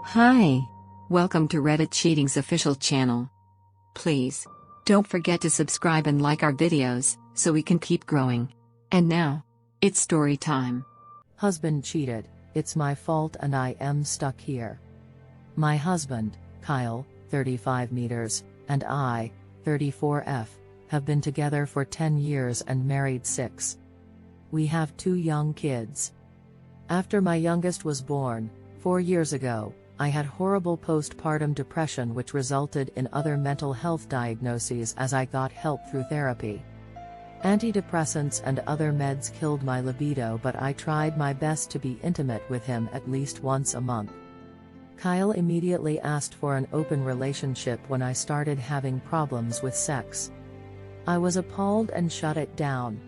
Hi. Welcome to Reddit Cheating's official channel. Please, don't forget to subscribe and like our videos, so we can keep growing. And now, it's story time. Husband cheated, it's my fault and I am stuck here. My husband, Kyle, 35 meters, and I, 34F, have been together for 10 years and married 6. We have 2 young kids. After my youngest was born, 4 years ago, I had horrible postpartum depression which resulted in other mental health diagnoses as I got help through therapy. Antidepressants and other meds killed my libido, but I tried my best to be intimate with him at least once a month. Kyle immediately asked for an open relationship when I started having problems with sex. I was appalled and shut it down.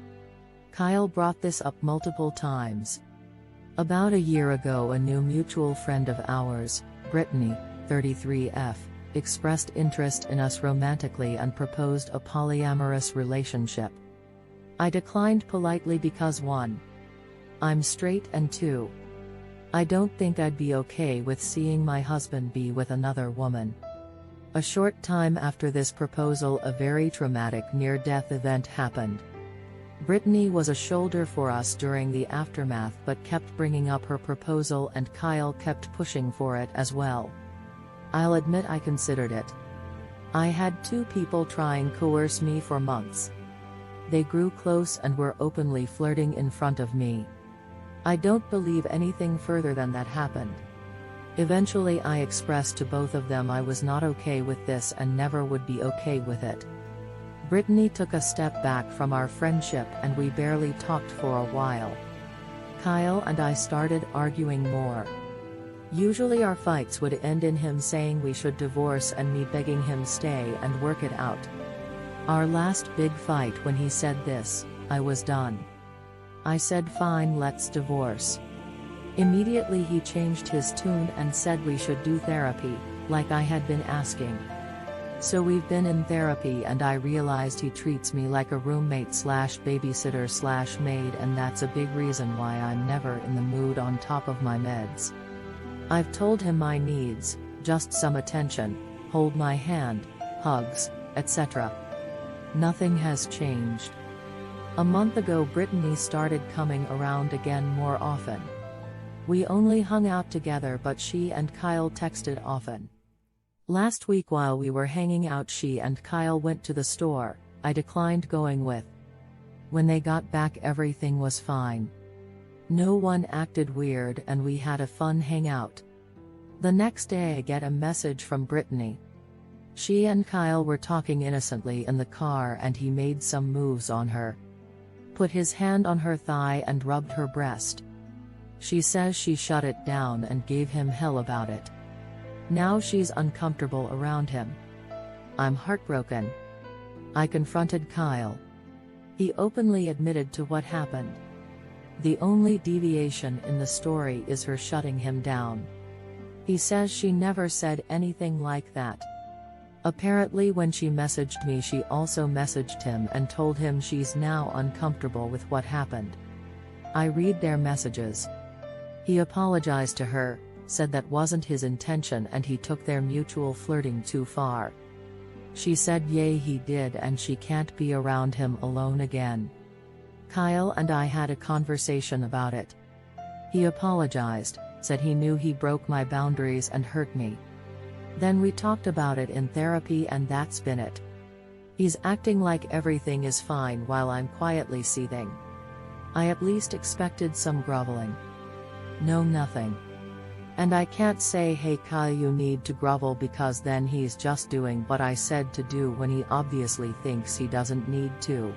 Kyle brought this up multiple times. About a year ago, a new mutual friend of ours, Brittany, 33F, expressed interest in us romantically and proposed a polyamorous relationship. I declined politely because 1. I'm straight and 2. I don't think I'd be okay with seeing my husband be with another woman. A short time after this proposal, a very traumatic near-death event happened. Brittany was a shoulder for us during the aftermath but kept bringing up her proposal and Kyle kept pushing for it as well. I'll admit I considered it. I had 2 people trying coerce me for months. They grew close and were openly flirting in front of me. I don't believe anything further than that happened. Eventually I expressed to both of them I was not okay with this and never would be okay with it. Brittany took a step back from our friendship and we barely talked for a while. Kyle and I started arguing more. Usually our fights would end in him saying we should divorce and me begging him stay and work it out. Our last big fight, when he said this, I was done. I said fine, let's divorce. Immediately he changed his tune and said we should do therapy, like I had been asking. So we've been in therapy and I realized he treats me like a roommate/babysitter/maid, and that's a big reason why I'm never in the mood on top of my meds. I've told him my needs, just some attention, hold my hand, hugs, etc. Nothing has changed. A month ago Brittany started coming around again more often. We only hung out together but she and Kyle texted often. Last week while we were hanging out, she and Kyle went to the store. I declined going with. When they got back everything was fine. No one acted weird and we had a fun hangout. The next day I get a message from Brittany. She and Kyle were talking innocently in the car and he made some moves on her. Put his hand on her thigh and rubbed her breast. She says she shut it down and gave him hell about it. Now she's uncomfortable around him. I'm heartbroken. I confronted Kyle. He openly admitted to what happened. The only deviation in the story is her shutting him down. He says she never said anything like that. Apparently when she messaged me she also messaged him and told him she's now uncomfortable with what happened. I read their messages. He apologized to her, said that wasn't his intention and he took their mutual flirting too far. She said yay he did and she can't be around him alone again. Kyle and I had a conversation about it. He apologized, said he knew he broke my boundaries and hurt me. Then we talked about it in therapy and that's been it. He's acting like everything is fine while I'm quietly seething. I at least expected some groveling. No, nothing. And I can't say hey Kyle you need to grovel because then he's just doing what I said to do when he obviously thinks he doesn't need to.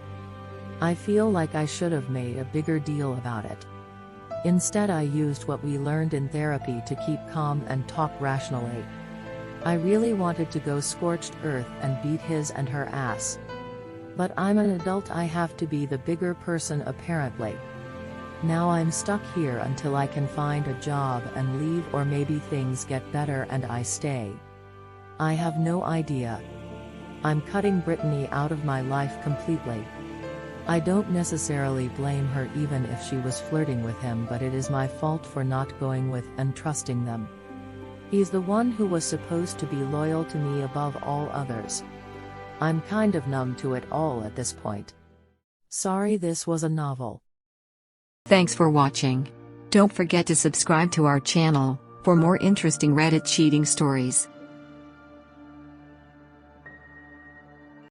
I feel like I should have made a bigger deal about it. Instead I used what we learned in therapy to keep calm and talk rationally. I really wanted to go scorched earth and beat his and her ass. But I'm an adult, I have to be the bigger person apparently. Now I'm stuck here until I can find a job and leave, or maybe things get better and I stay. I have no idea. I'm cutting Brittany out of my life completely. I don't necessarily blame her even if she was flirting with him, but it is my fault for not going with and trusting them. He's the one who was supposed to be loyal to me above all others. I'm kind of numb to it all at this point. Sorry, this was a novel. Thanks for watching. Don't forget to subscribe to our channel for more interesting Reddit cheating stories.